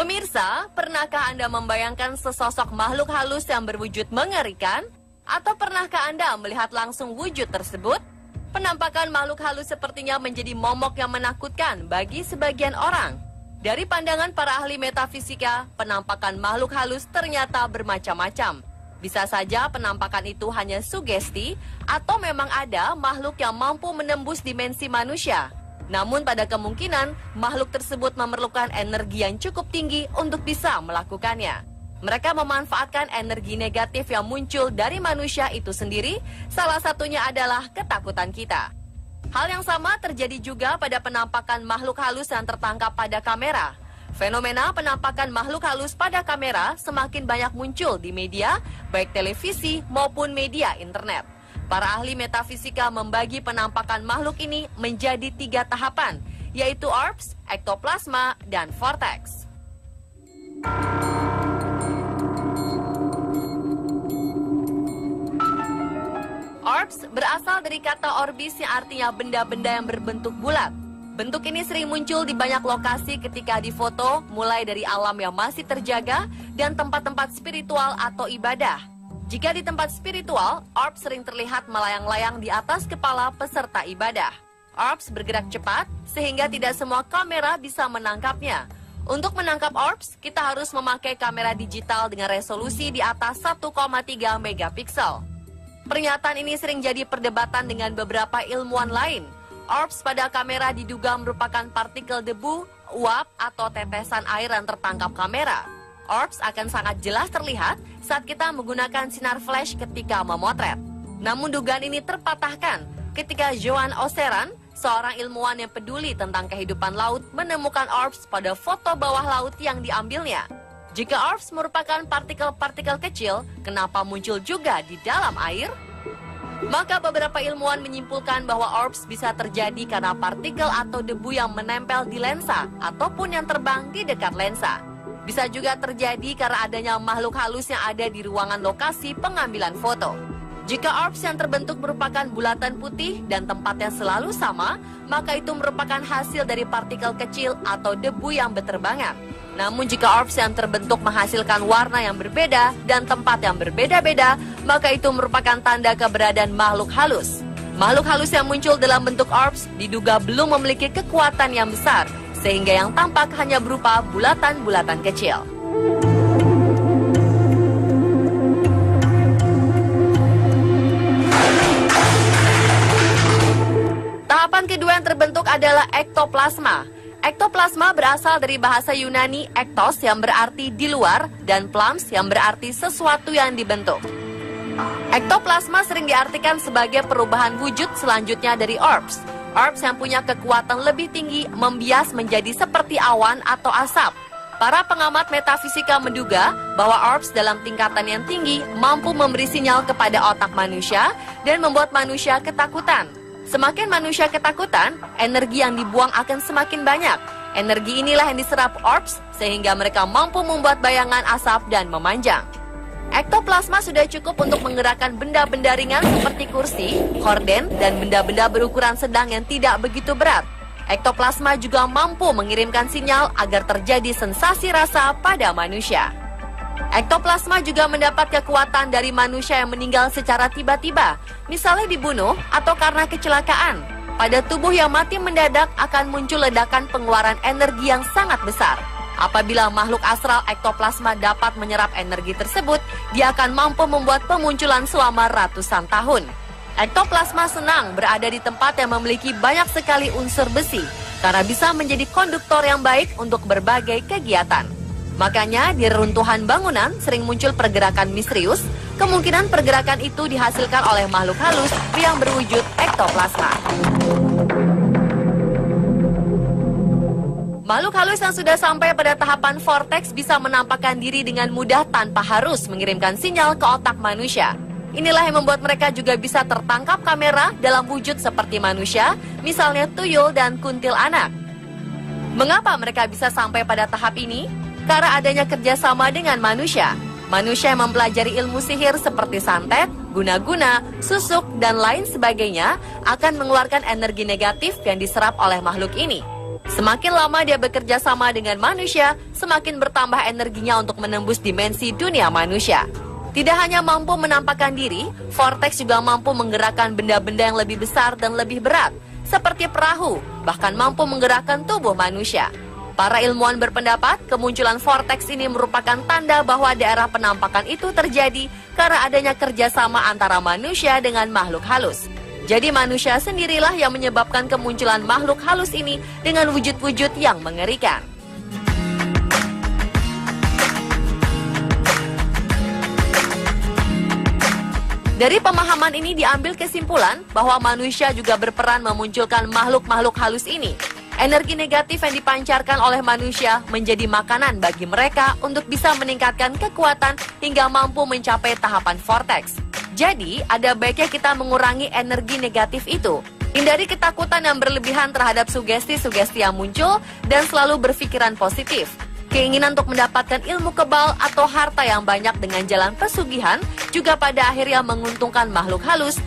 Pemirsa, pernahkah Anda membayangkan sesosok makhluk halus yang berwujud mengerikan? Atau pernahkah Anda melihat langsung wujud tersebut? Penampakan makhluk halus sepertinya menjadi momok yang menakutkan bagi sebagian orang. Dari pandangan para ahli metafisika, penampakan makhluk halus ternyata bermacam-macam. Bisa saja penampakan itu hanya sugesti, atau memang ada makhluk yang mampu menembus dimensi manusia. Namun pada kemungkinan, makhluk tersebut memerlukan energi yang cukup tinggi untuk bisa melakukannya. Mereka memanfaatkan energi negatif yang muncul dari manusia itu sendiri, salah satunya adalah ketakutan kita. Hal yang sama terjadi juga pada penampakan makhluk halus yang tertangkap pada kamera. Fenomena penampakan makhluk halus pada kamera semakin banyak muncul di media, baik televisi maupun media internet. Para ahli metafisika membagi penampakan makhluk ini menjadi 3 tahapan, yaitu orbs, ektoplasma, dan vortex. Orbs berasal dari kata orbis yang artinya benda-benda yang berbentuk bulat. Bentuk ini sering muncul di banyak lokasi ketika difoto, mulai dari alam yang masih terjaga dan tempat-tempat spiritual atau ibadah. Jika di tempat spiritual, orbs sering terlihat melayang-layang di atas kepala peserta ibadah. Orbs bergerak cepat, sehingga tidak semua kamera bisa menangkapnya. Untuk menangkap orbs, kita harus memakai kamera digital dengan resolusi di atas 1,3 megapiksel. Pernyataan ini sering jadi perdebatan dengan beberapa ilmuwan lain. Orbs pada kamera diduga merupakan partikel debu, uap, atau tetesan air yang tertangkap kamera. Orbs akan sangat jelas terlihat saat kita menggunakan sinar flash ketika memotret. Namun dugaan ini terpatahkan ketika Joan Osseran, seorang ilmuwan yang peduli tentang kehidupan laut, menemukan orbs pada foto bawah laut yang diambilnya. Jika orbs merupakan partikel-partikel kecil, kenapa muncul juga di dalam air? Maka beberapa ilmuwan menyimpulkan bahwa orbs bisa terjadi karena partikel atau debu yang menempel di lensa ataupun yang terbang di dekat lensa. Bisa juga terjadi karena adanya makhluk halus yang ada di ruangan lokasi pengambilan foto. Jika orbs yang terbentuk merupakan bulatan putih dan tempatnya selalu sama, maka itu merupakan hasil dari partikel kecil atau debu yang berterbangan. Namun jika orbs yang terbentuk menghasilkan warna yang berbeda dan tempat yang berbeda-beda, maka itu merupakan tanda keberadaan makhluk halus. Makhluk halus yang muncul dalam bentuk orbs diduga belum memiliki kekuatan yang besar, sehingga yang tampak hanya berupa bulatan-bulatan kecil. Tahapan kedua yang terbentuk adalah ektoplasma. Ektoplasma berasal dari bahasa Yunani ektos yang berarti di luar dan plams yang berarti sesuatu yang dibentuk. Ektoplasma sering diartikan sebagai perubahan wujud selanjutnya dari orbs. Orbs yang punya kekuatan lebih tinggi membias menjadi seperti awan atau asap. Para pengamat metafisika menduga bahwa orbs dalam tingkatan yang tinggi mampu memberi sinyal kepada otak manusia dan membuat manusia ketakutan. Semakin manusia ketakutan, energi yang dibuang akan semakin banyak. Energi inilah yang diserap orbs sehingga mereka mampu membuat bayangan asap dan memanjang. Ektoplasma sudah cukup untuk menggerakkan benda-benda ringan seperti kursi, horden, dan benda-benda berukuran sedang yang tidak begitu berat. Ektoplasma juga mampu mengirimkan sinyal agar terjadi sensasi rasa pada manusia. Ektoplasma juga mendapat kekuatan dari manusia yang meninggal secara tiba-tiba, misalnya dibunuh atau karena kecelakaan. Pada tubuh yang mati mendadak akan muncul ledakan pengeluaran energi yang sangat besar. Apabila makhluk astral ektoplasma dapat menyerap energi tersebut, dia akan mampu membuat pemunculan selama ratusan tahun. Ektoplasma senang berada di tempat yang memiliki banyak sekali unsur besi, karena bisa menjadi konduktor yang baik untuk berbagai kegiatan. Makanya di reruntuhan bangunan sering muncul pergerakan misterius, kemungkinan pergerakan itu dihasilkan oleh makhluk halus yang berwujud ektoplasma. Makhluk halus yang sudah sampai pada tahapan vortex bisa menampakkan diri dengan mudah tanpa harus mengirimkan sinyal ke otak manusia. Inilah yang membuat mereka juga bisa tertangkap kamera dalam wujud seperti manusia, misalnya tuyul dan kuntilanak. Mengapa mereka bisa sampai pada tahap ini? Karena adanya kerjasama dengan manusia. Manusia yang mempelajari ilmu sihir seperti santet, guna-guna, susuk, dan lain sebagainya akan mengeluarkan energi negatif yang diserap oleh makhluk ini. Semakin lama dia bekerja sama dengan manusia, semakin bertambah energinya untuk menembus dimensi dunia manusia. Tidak hanya mampu menampakkan diri, Vortex juga mampu menggerakkan benda-benda yang lebih besar dan lebih berat, seperti perahu, bahkan mampu menggerakkan tubuh manusia. Para ilmuwan berpendapat kemunculan Vortex ini merupakan tanda bahwa daerah penampakan itu terjadi karena adanya kerjasama antara manusia dengan makhluk halus. Jadi manusia sendirilah yang menyebabkan kemunculan makhluk halus ini dengan wujud-wujud yang mengerikan. Dari pemahaman ini diambil kesimpulan bahwa manusia juga berperan memunculkan makhluk-makhluk halus ini. Energi negatif yang dipancarkan oleh manusia menjadi makanan bagi mereka untuk bisa meningkatkan kekuatan hingga mampu mencapai tahapan Vortex. Jadi, ada baiknya kita mengurangi energi negatif itu. Hindari ketakutan yang berlebihan terhadap sugesti-sugesti yang muncul dan selalu berpikiran positif. Keinginan untuk mendapatkan ilmu kebal atau harta yang banyak dengan jalan pesugihan juga pada akhirnya menguntungkan makhluk halus